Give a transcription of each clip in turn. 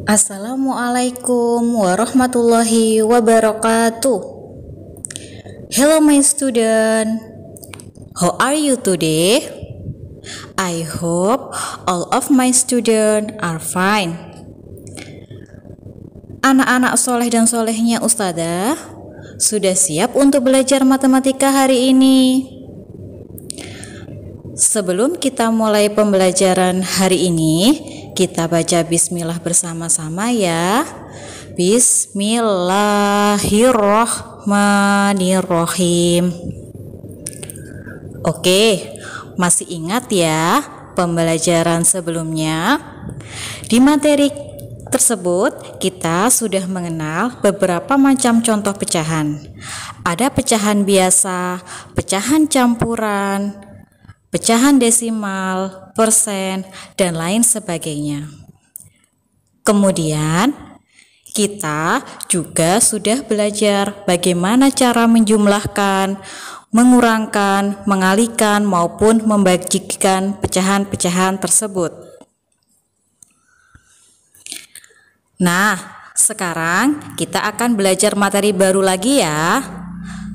Assalamualaikum warahmatullahi wabarakatuh. Hello my student, how are you today? I hope all of my students are fine. Anak-anak soleh dan solehnya Ustadzah sudah siap untuk belajar matematika hari ini? Sebelum kita mulai pembelajaran hari ini, kita baca bismillah bersama-sama ya. Bismillahirrahmanirrahim. Oke, masih ingat ya pembelajaran sebelumnya? Di materi tersebut kita sudah mengenal beberapa macam contoh pecahan. Ada pecahan biasa, pecahan campuran, pecahan desimal, persen, dan lain sebagainya. Kemudian, kita juga sudah belajar bagaimana cara menjumlahkan, mengurangkan, mengalihkan, maupun membagikan pecahan-pecahan tersebut. Nah, sekarang kita akan belajar materi baru lagi ya.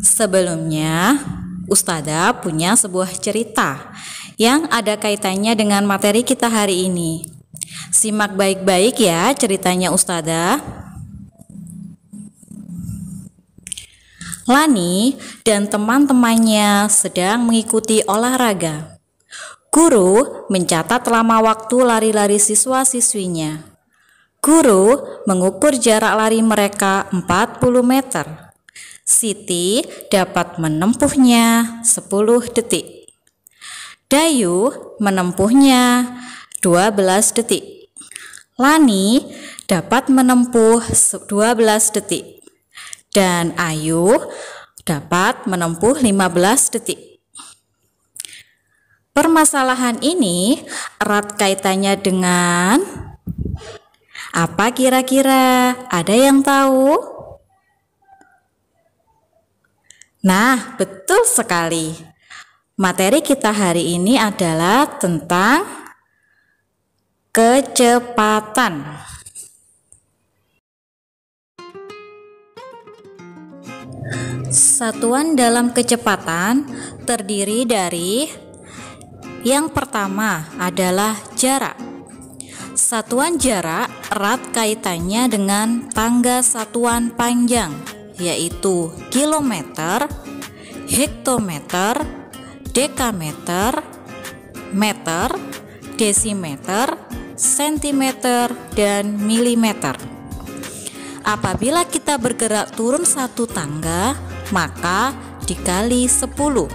Sebelumnya, Ustadzah punya sebuah cerita yang ada kaitannya dengan materi kita hari ini. Simak baik-baik ya ceritanya Ustadzah. Lani dan teman-temannya sedang mengikuti olahraga. Guru mencatat lama waktu lari-lari siswa-siswinya. Guru mengukur jarak lari mereka 40 meter. Siti dapat menempuhnya 10 detik. Dayu menempuhnya 12 detik. Lani dapat menempuh 12 detik. Dan Ayu dapat menempuh 15 detik. Permasalahan ini erat kaitannya dengan apa kira-kira? Ada yang tahu? Nah, betul sekali. Materi kita hari ini adalah tentang kecepatan. Satuan dalam kecepatan terdiri dari yang pertama adalah jarak. Satuan jarak erat kaitannya dengan tangga satuan panjang, yaitu kilometer, hektometer, dekameter, meter, desimeter, sentimeter, dan milimeter. Apabila kita bergerak turun satu tangga, maka dikali 10.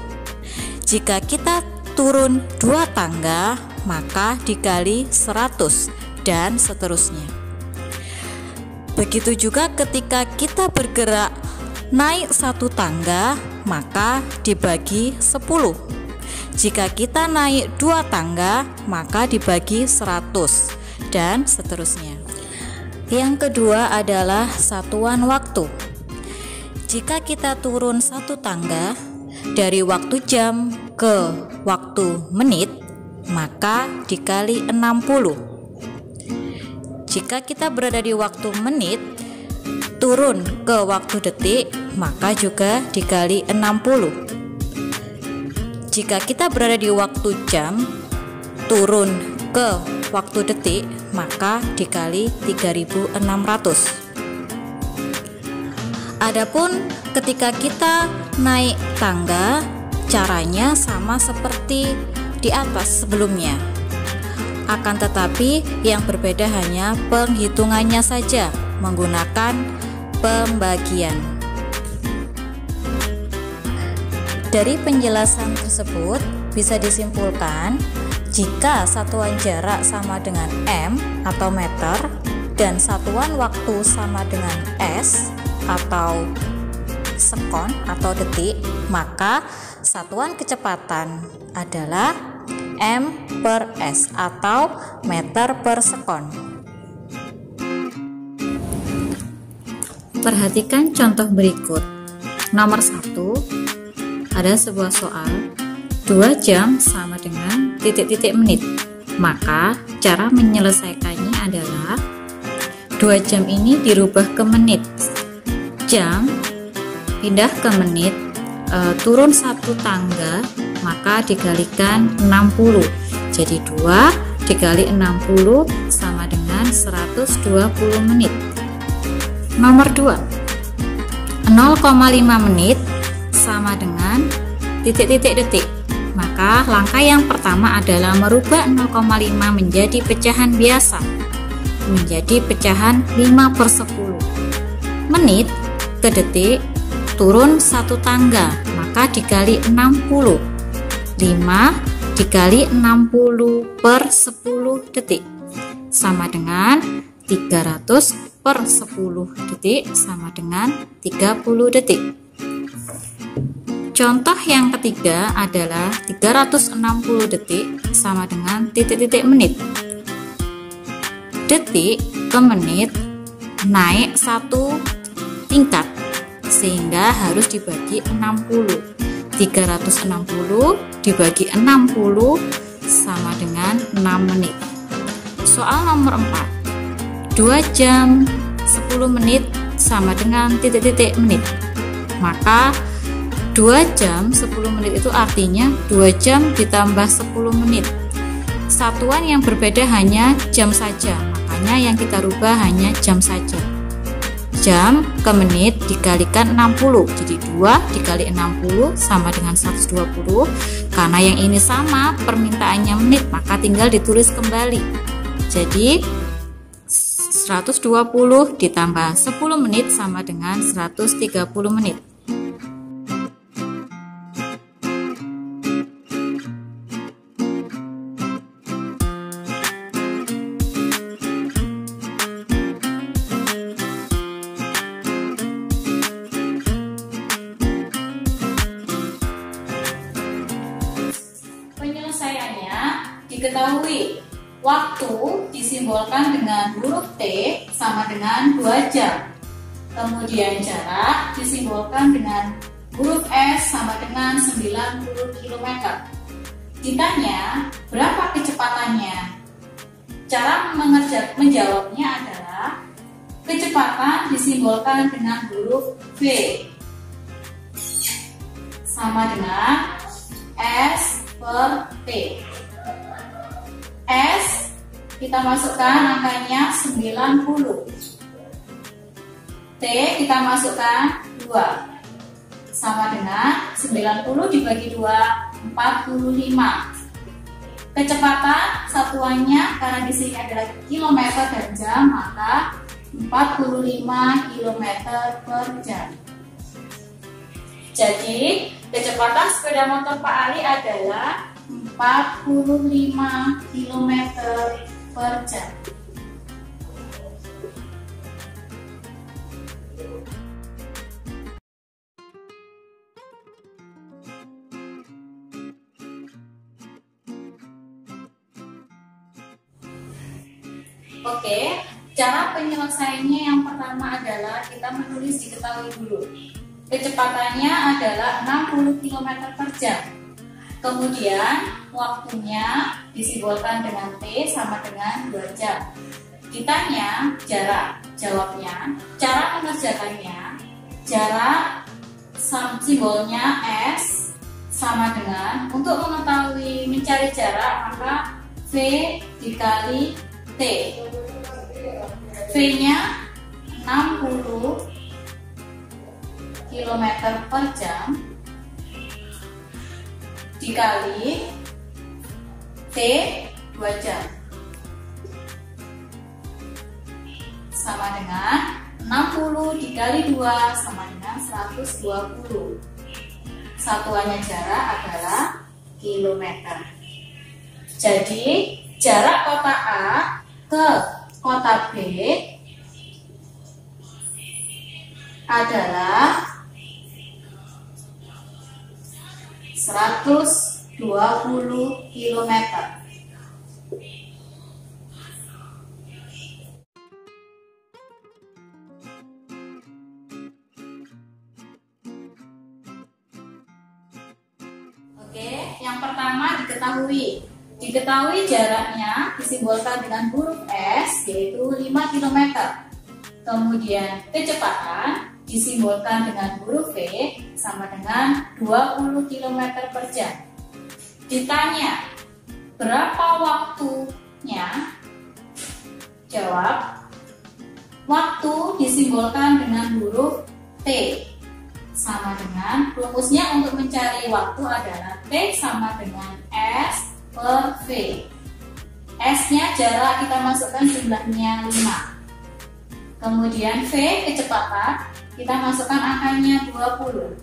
Jika kita turun 2 tangga, maka dikali 100, dan seterusnya. Begitu juga ketika kita bergerak naik 1 tangga, maka dibagi 10. Jika kita naik 2 tangga, maka dibagi 100, dan seterusnya. Yang kedua adalah satuan waktu. Jika kita turun 1 tangga dari waktu jam ke waktu menit, maka dikali 60. Jika kita berada di waktu menit, turun ke waktu detik, maka juga dikali 60. Jika kita berada di waktu jam, turun ke waktu detik, maka dikali 3600. Adapun ketika kita naik tangga, caranya sama seperti di atas sebelumnya. Akan tetapi yang berbeda hanya penghitungannya saja menggunakan pembagian. Dari penjelasan tersebut bisa disimpulkan jika satuan jarak sama dengan m atau meter dan satuan waktu sama dengan s atau sekon atau detik, maka satuan kecepatan adalah m per s atau meter per sekon. Perhatikan contoh berikut. Nomor 1, ada sebuah soal 2 jam sama dengan titik-titik menit. Maka cara menyelesaikannya adalah 2 jam ini dirubah ke menit. Jam pindah ke menit, turun 1 tangga, maka dikalikan 60. Jadi 2 dikali 60 sama dengan 120 menit. Nomor 2, 0,5 menit sama dengan titik-titik detik. Maka langkah yang pertama adalah merubah 0,5 menjadi pecahan biasa, menjadi pecahan 5/10. Menit ke detik turun 1 tangga, maka dikali 60. 5 dikali 60/10 detik sama dengan 300/10 detik sama dengan 30 detik. Contoh yang ketiga adalah 360 detik sama dengan titik-titik menit. Detik ke menit naik 1 tingkat sehingga harus dibagi 60. 360 dibagi 60 sama dengan 6 menit. Soal nomor 4. 2 jam 10 menit sama dengan titik-titik menit. Maka 2 jam 10 menit itu artinya 2 jam ditambah 10 menit. Satuan yang berbeda hanya jam saja, makanya yang kita rubah hanya jam saja. Jam ke menit dikalikan 60, jadi 2 dikali 60 sama dengan 120. Karena yang ini sama permintaannya menit, maka tinggal ditulis kembali. Jadi 120 ditambah 10 menit sama dengan 130 menit. Penyelesaiannya diketahui. Waktu disimbolkan dengan huruf T sama dengan 2 jam. Kemudian jarak disimbolkan dengan huruf S sama dengan 90 km. Ditanya berapa kecepatannya? Cara menjawabnya adalah kecepatan disimbolkan dengan huruf V sama dengan S per T. S kita masukkan angkanya 90. T kita masukkan 2 sama dengan 90 dibagi 2 45. Kecepatan satuannya karena di sini adalah kilometer dan jam, maka 45 km per jam. Jadi kecepatan sepeda motor Pak Ali adalah 45 km per jam. Oke, cara penyelesaiannya yang pertama adalah kita menulis diketahui dulu. Kecepatannya adalah 60 km per jam. Kemudian waktunya disimbolkan dengan T sama dengan 2 jam. Ditanya jarak, jawabnya cara mengerjakannya jarak simbolnya S sama dengan, untuk mengetahui mencari jarak maka V dikali T. V nya 60 km per jam dikali T 2 jam sama dengan 60 dikali 2 sama dengan 120. Satuannya jarak adalah kilometer. Jadi jarak kota A ke kota B adalah 120 km. Oke, yang pertama diketahui jaraknya disimbolkan dengan huruf S, yaitu 5 km. Kemudian kecepatan disimbolkan dengan huruf V sama dengan 20 km per jam. Ditanya, berapa waktunya? Jawab, waktu disimbolkan dengan huruf T sama dengan rumusnya untuk mencari waktu adalah T sama dengan S per V. S-nya jarak kita masukkan jumlahnya 5. Kemudian V kecepatan kita masukkan angkanya 20.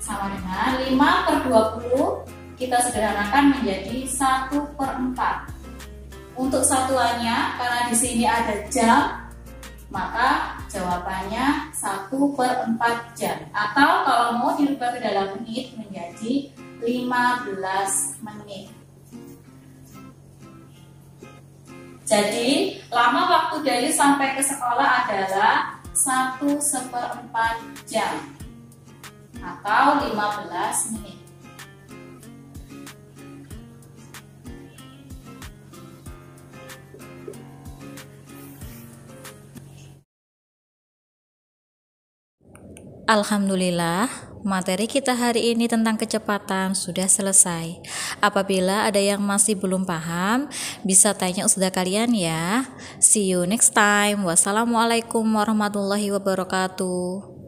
Sama dengan 5 per 20 kita sederhanakan menjadi 1/4. Untuk satuannya karena di sini ada jam, maka jawabannya 1/4 jam. Atau kalau mau dirubah ke dalam menit menjadi 15 menit. Jadi, lama waktu dari sampai ke sekolah adalah 1/4 jam atau 15 menit. Alhamdulillah, materi kita hari ini tentang kecepatan sudah selesai. Apabila ada yang masih belum paham, bisa tanya ustazah kalian ya. See you next time. Wassalamualaikum warahmatullahi wabarakatuh.